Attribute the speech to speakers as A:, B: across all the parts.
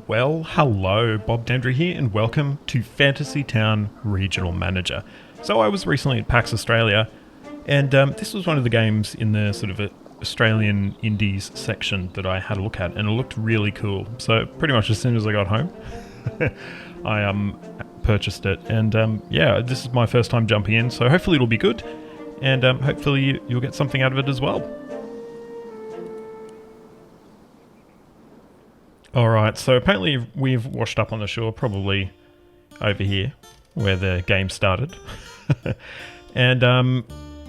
A: Well, hello, Bob Dendry here, and welcome to Fantasy Town Regional Manager. So I was recently at PAX Australia, and this was one of the games in the sort of Australian Indies section that I had a look at, and it looked really cool. So pretty much as soon as I got home, I purchased it, and yeah, this is my first time jumping in, so hopefully it'll be good, and hopefully you'll get something out of it as well. Alright, so apparently we've washed up on the shore, probably over here, where the game started. And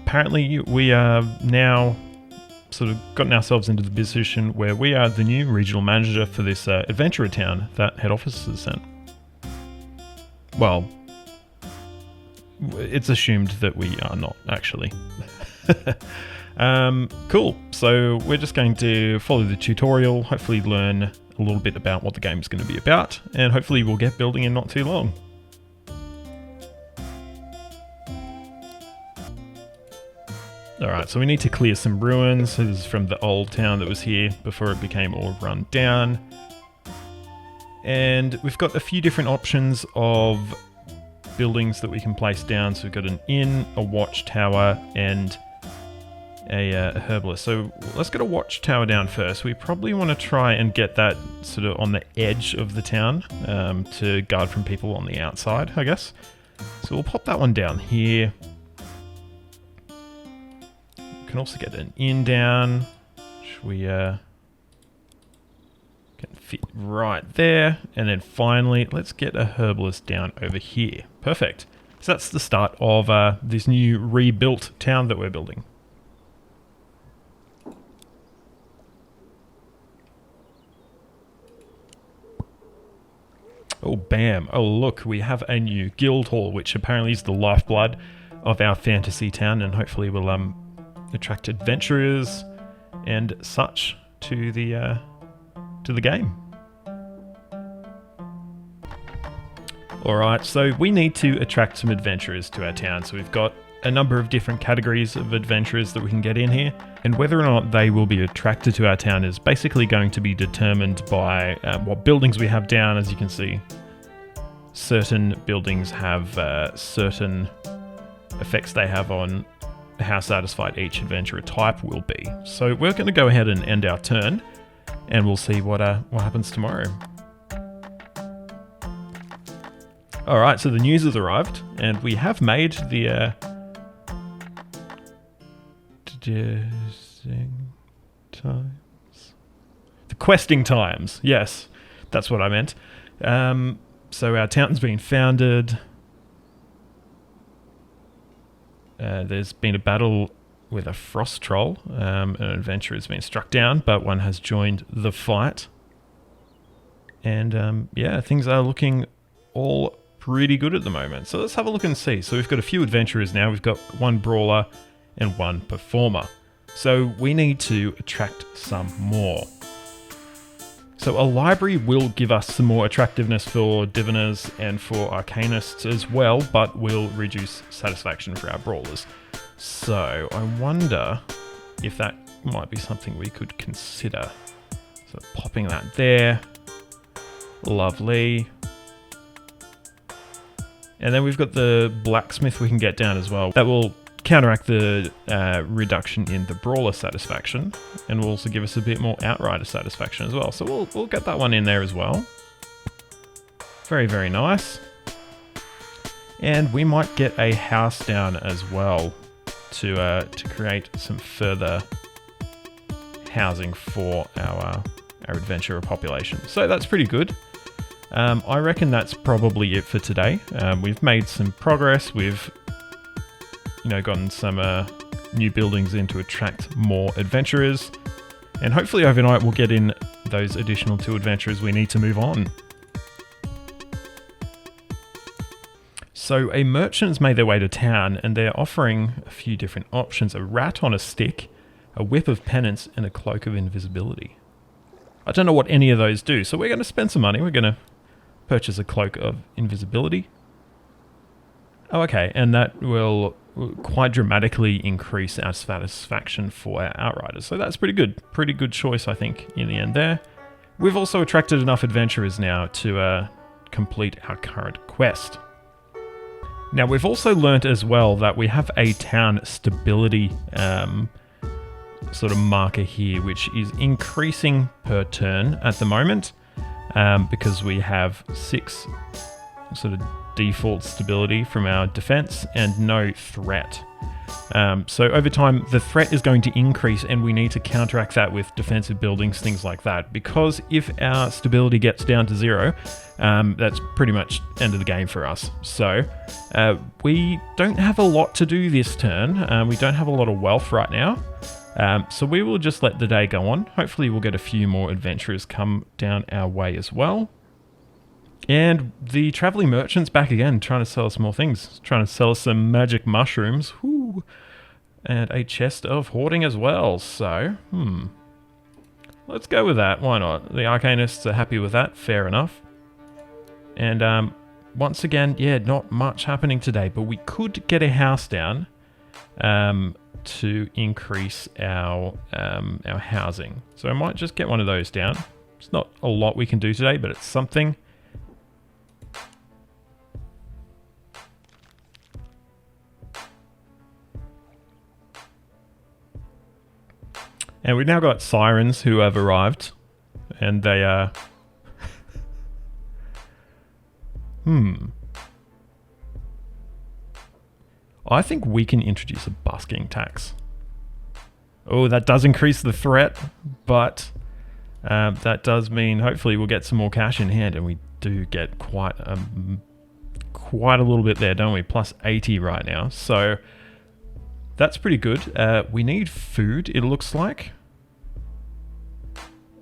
A: apparently we are now sort of gotten ourselves into the position where we are the new regional manager for this adventurer town that head office has sent. Well, it's assumed that we are not, actually. Cool, so we're just going to follow the tutorial, hopefully learn a little bit about what the game's going to be about, and hopefully we'll get building in not too long. Alright, so we need to clear some ruins. This is from the old town that was here before it became all run down. And we've got a few different options of buildings that we can place down. So we've got an inn, a watchtower, and a herbalist. So let's get a watchtower down first. We probably want to try and get that sort of on the edge of the town to guard from people on the outside, I guess. So we'll pop that one down here. We can also get an inn down, which we can fit right there. And then finally, let's get a herbalist down over here. Perfect. So that's the start of this new rebuilt town that we're building. Oh, bam. Oh, look, we have a new guild hall, which apparently is the lifeblood of our fantasy town, and hopefully will attract adventurers and such to the game. Alright, so we need to attract some adventurers to our town, so we've got a number of different categories of adventurers that we can get in here, and whether or not they will be attracted to our town is basically going to be determined by what buildings we have down. As you can see, certain buildings have certain effects they have on how satisfied each adventurer type will be. So we're going to go ahead and end our turn, and we'll see what happens tomorrow. Alright, so the news has arrived, and we have made the questing times. Yes, that's what I meant. So our town's been founded. There's been a battle with a frost troll. An adventurer has been struck down, but one has joined the fight. And yeah, things are looking all pretty good at the moment. So let's have a look and see. So we've got a few adventurers now. We've got one brawler and one performer. So we need to attract some more. So a library will give us some more attractiveness for diviners and for arcanists as well, but will reduce satisfaction for our brawlers. So I wonder if that might be something we could consider. So popping that there. Lovely. And then we've got the blacksmith we can get down as well. That will counteract the reduction in the brawler satisfaction, and will also give us a bit more outrider satisfaction as well. So we'll get that one in there as well. Very, very nice. And we might get a house down as well to create some further housing for our adventurer population. So that's pretty good. I reckon that's probably it for today. We've made some progress. We've gotten some new buildings in to attract more adventurers, and hopefully overnight we'll get in those additional 2 adventurers we need to move on. So a merchant's made their way to town, and they're offering a few different options: a rat on a stick, a whip of penance, and a cloak of invisibility. I don't know what any of those do, so we're going to spend some money. We're going to purchase a cloak of invisibility. Oh, okay, and that will quite dramatically increase our satisfaction for our outriders. So that's pretty good. Pretty good choice, I think, in the end there. we've also attracted enough adventurers now to complete our current quest. Now, we've also learnt as well that we have a town stability sort of marker here, which is increasing per turn at the moment, because we have 6 sort of default stability from our defense and no threat. So over time, the threat is going to increase, and we need to counteract that with defensive buildings, things like that. Because if our stability gets down to 0, that's pretty much end of the game for us. So we don't have a lot to do this turn. We don't have a lot of wealth right now. So we will just let the day go on. Hopefully we'll get a few more adventurers come down our way as well. And the traveling merchant's back again, trying to sell us more things. Trying to sell us some magic mushrooms. Whoo. And a chest of hoarding as well. So, let's go with that. Why not? The Arcanists are happy with that. Fair enough. And once again, yeah, not much happening today. But we could get a house down to increase our housing. So I might just get one of those down. It's not a lot we can do today, but it's something. And we've now got sirens who have arrived, and they are... I think we can introduce a busking tax. Oh, that does increase the threat, but that does mean hopefully we'll get some more cash in hand, and we do get quite a little bit there, don't we? Plus 80 right now, so that's pretty good. We need food, it looks like.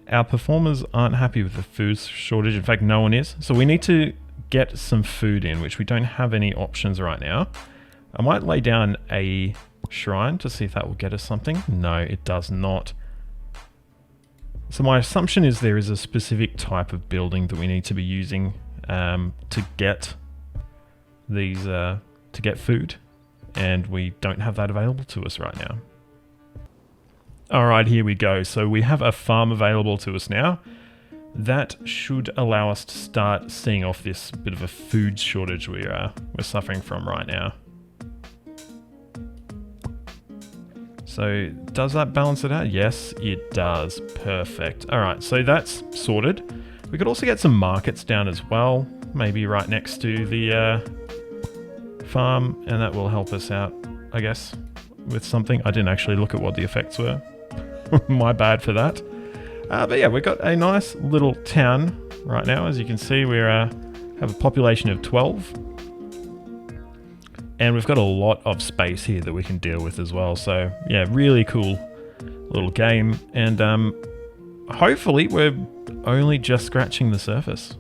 A: Our performers aren't happy with the food shortage. In fact, no one is. So we need to get some food in, which we don't have any options right now. I might lay down a shrine to see if that will get us something. No, it does not. So my assumption is there is a specific type of building that we need to be using to get these to get food, and we don't have that available to us right now. All right, here we go. So we have a farm available to us now. That should allow us to start seeing off this bit of a food shortage we're suffering from right now. So does that balance it out? Yes, it does. Perfect. All right, so that's sorted. We could also get some markets down as well, maybe right next to the farm, and that will help us out, I guess, with something. I didn't actually look at what the effects were. My bad for that. But yeah, we've got a nice little town right now. As you can see, we have a population of 12. And we've got a lot of space here that we can deal with as well. So yeah, really cool little game. And hopefully we're only just scratching the surface.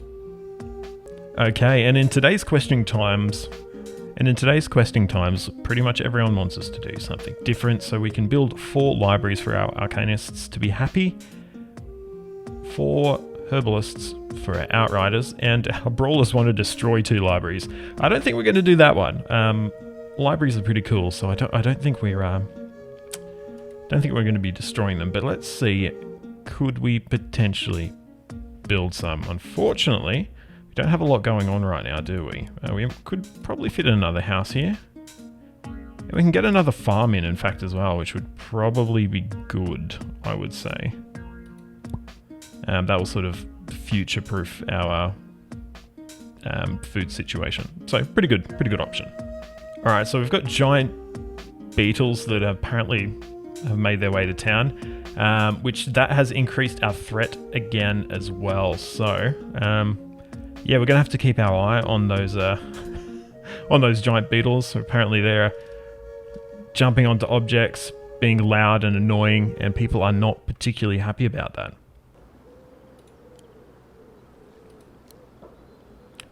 A: Okay, and in today's questing times, pretty much everyone wants us to do something different. So we can build 4 libraries for our Arcanists to be happy, 4 Herbalists for our Outriders, and our Brawlers want to destroy 2 libraries. I don't think we're going to do that one. Libraries are pretty cool, so I don't think we're going to be destroying them. But let's see, could we potentially build some? Unfortunately, we don't have a lot going on right now, do we? We could probably fit another house here. And we can get another farm in fact, as well, which would probably be good, I would say. That will sort of future-proof our food situation. So pretty good option. All right, so we've got giant beetles that apparently have made their way to town, which that has increased our threat again as well. So yeah, we're gonna have to keep our eye on those giant beetles. So apparently they're jumping onto objects, being loud and annoying, and people are not particularly happy about that.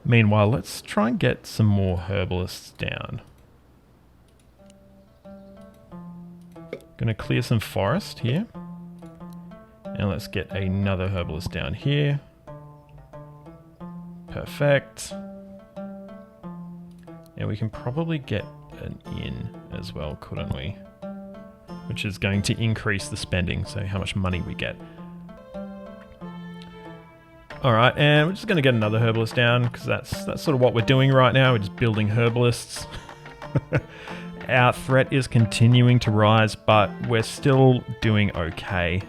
A: Meanwhile, let's try and get some more herbalists down. Gonna clear some forest here. And let's get another herbalist down here. Perfect. And we can probably get an inn as well, couldn't we? Which is going to increase the spending, so how much money we get. All right, and we're just going to get another herbalist down because that's sort of what we're doing right now. We're just building herbalists. Our threat is continuing to rise, but we're still doing okay.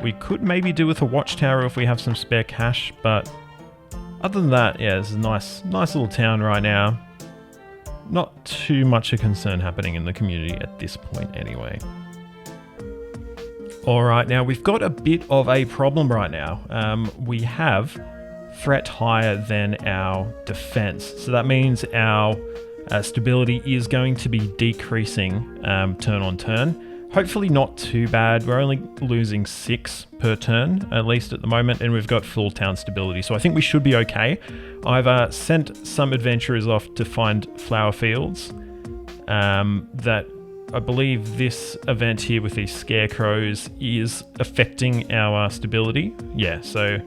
A: We could maybe do with a watchtower if we have some spare cash, but other than that, yeah, it's a nice little town right now. Not too much a concern happening in the community at this point anyway. Alright, now we've got a bit of a problem right now. We have threat higher than our defense. So that means our stability is going to be decreasing turn on turn. Hopefully not too bad. We're only losing 6 per turn, at least at the moment, and we've got full town stability. So I think we should be okay. I've sent some adventurers off to find flower fields that I believe this event here with these scarecrows is affecting our stability. Yeah, so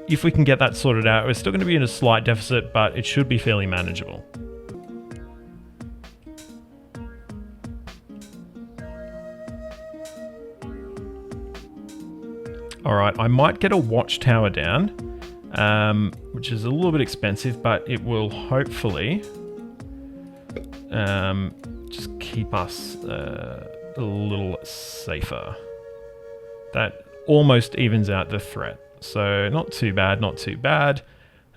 A: if we can get that sorted out, we're still going to be in a slight deficit, but it should be fairly manageable. Alright, I might get a watchtower down, which is a little bit expensive, but it will hopefully just keep us a little safer. That almost evens out the threat. So not too bad, not too bad.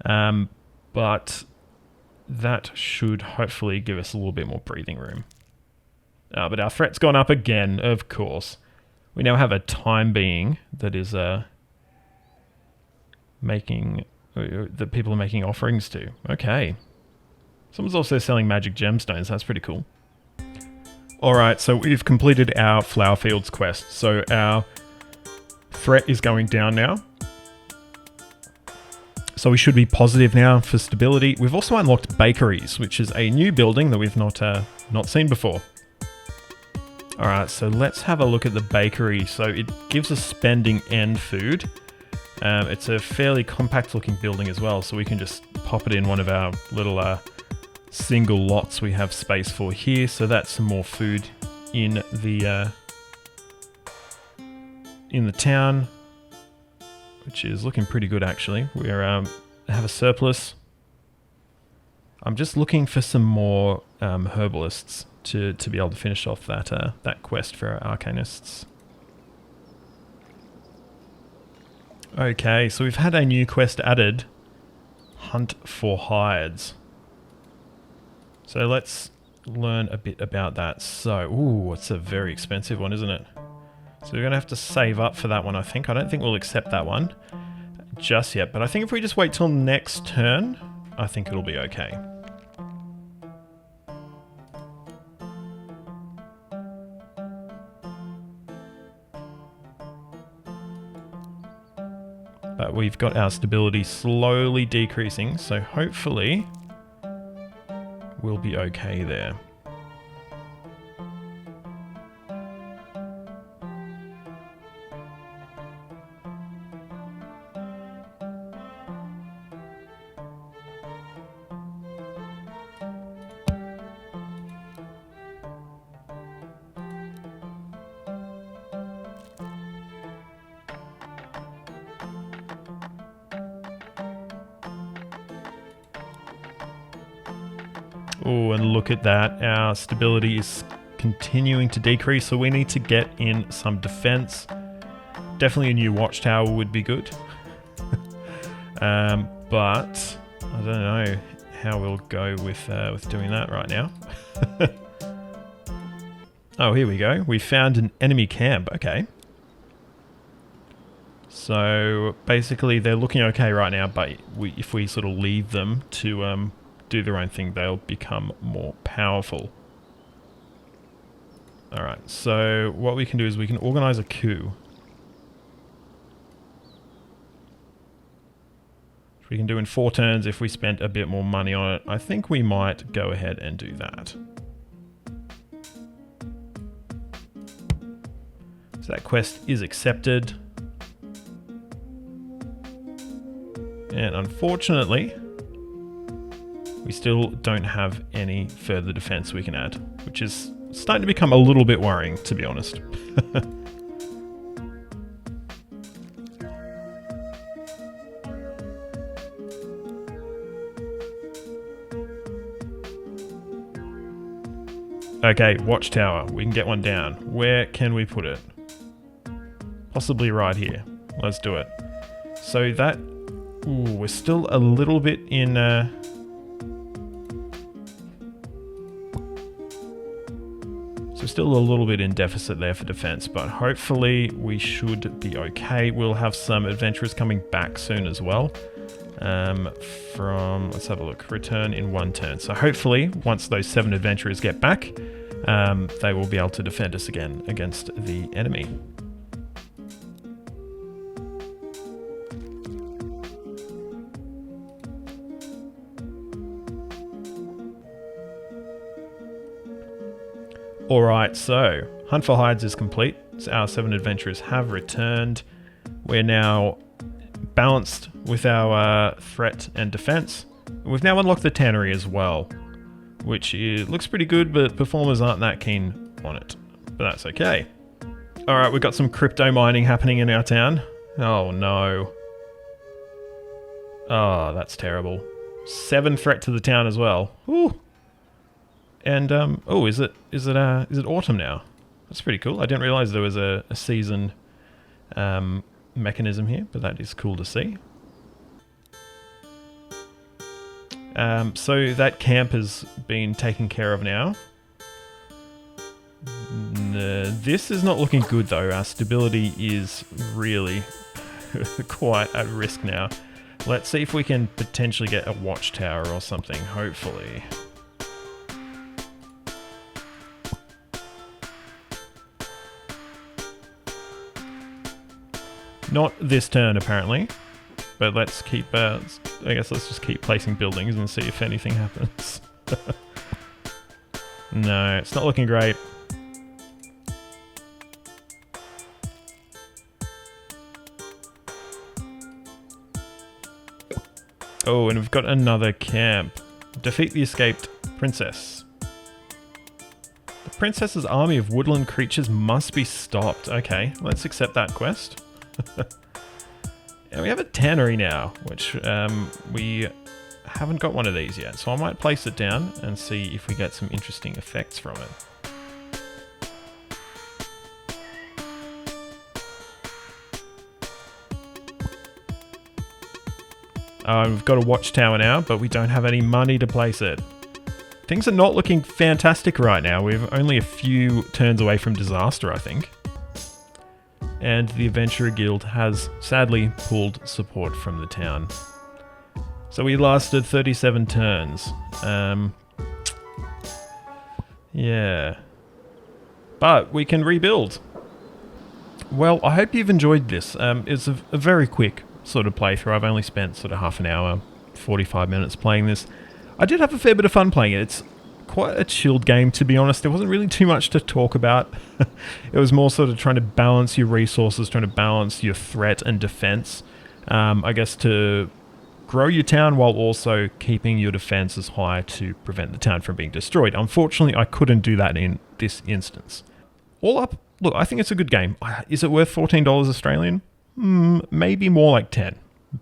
A: But that should hopefully give us a little bit more breathing room. But our threat's gone up again, of course. We now have a time being that is making that people are making offerings to. Okay. Someone's also selling magic gemstones. That's pretty cool. Alright, so we've completed our flower fields quest. So our threat is going down now. So we should be positive now for stability. We've also unlocked bakeries, which is a new building that we've not seen before. Alright, so let's have a look at the bakery. So it gives us spending and food. It's a fairly compact looking building as well, so we can just pop it in one of our little single lots we have space for here. So that's some more food in the town, which is looking pretty good actually. We have a surplus. I'm just looking for some more herbalists to be able to finish off that quest for our arcanists. Okay, so we've had a new quest added, Hunt for Hides. So let's learn a bit about that. So, ooh, it's a very expensive one, isn't it? So we're going to have to save up for that one, I think. I don't think we'll accept that one just yet, but I think if we just wait till next turn, I think it'll be okay. But we've got our stability slowly decreasing, so hopefully we'll be okay there. Oh, and look at that. Our stability is continuing to decrease, so we need to get in some defense. Definitely a new watchtower would be good. But I don't know how we'll go with doing that right now. Oh, here we go. We found an enemy camp. Okay. So basically they're looking okay right now, but if we sort of leave them to do their own thing, they'll become more powerful. Alright, so what we can do is we can organize a coup. Which we can do in 4 turns if we spent a bit more money on it. I think we might go ahead and do that. So that quest is accepted. And unfortunately, we still don't have any further defense we can add, which is starting to become a little bit worrying, to be honest. Okay, watchtower. We can get one down. Where can we put it? Possibly right here. Let's do it. So that... Ooh, we're still a little bit in... So still a little bit in deficit there for defense, but hopefully we should be okay. We'll have some adventurers coming back soon as well. Let's have a look, return in 1 turn. So hopefully, once those 7 adventurers get back, they will be able to defend us again against the enemy. Alright, so Hunt for Hides is complete. So our 7 adventurers have returned. We're now balanced with our threat and defense. We've now unlocked the tannery as well, which looks pretty good, but performers aren't that keen on it. But that's okay. Alright, we've got some crypto mining happening in our town. Oh no. Oh, that's terrible. 7 threat to the town as well. Whew. And, oh, is it autumn now? That's pretty cool. I didn't realize there was a season mechanism here, but that is cool to see. So that camp has been taken care of now. This is not looking good though. Our stability is really quite at risk now. Let's see if we can potentially get a watchtower or something, hopefully. Not this turn, apparently. But let's keep... I guess let's just keep placing buildings and see if anything happens. No, it's not looking great. Oh, and we've got another camp. Defeat the escaped princess. The princess's army of woodland creatures must be stopped. Okay, let's accept that quest. And we have a tannery now, which we haven't got one of these yet. So I might place it down and see if we get some interesting effects from it. We've got a watchtower now, but we don't have any money to place it. Things are not looking fantastic right now. We're only a few turns away from disaster, I think. And the Adventurer Guild has sadly pulled support from the town. So we lasted 37 turns. Yeah. But we can rebuild. Well, I hope you've enjoyed this. It's a very quick sort of playthrough. I've only spent sort of half an hour, 45 minutes playing this. I did have a fair bit of fun playing it. It's quite a chilled game, to be honest. There wasn't really too much to talk about. It was more sort of trying to balance your resources, trying to balance your threat and defense. I guess to grow your town while also keeping your defenses high to prevent the town from being destroyed. Unfortunately, I couldn't do that in this instance. All up, look, I think it's a good game. Is it worth $14 Australian? Maybe more like 10.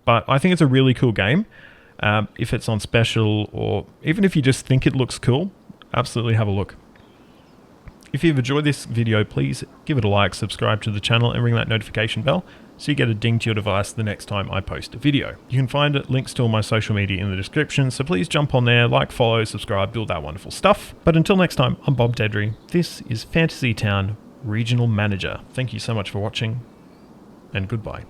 A: But I think it's a really cool game. If it's on special, or even if you just think it looks cool, absolutely have a look. If you've enjoyed this video, please give it a like, subscribe to the channel, and ring that notification bell so you get a ding to your device the next time I post a video. You can find links to all my social media in the description, so please jump on there, like, follow, subscribe, do all that wonderful stuff. But until next time, I'm Bob Dedry. This is Fantasy Town Regional Manager. Thank you so much for watching, and goodbye.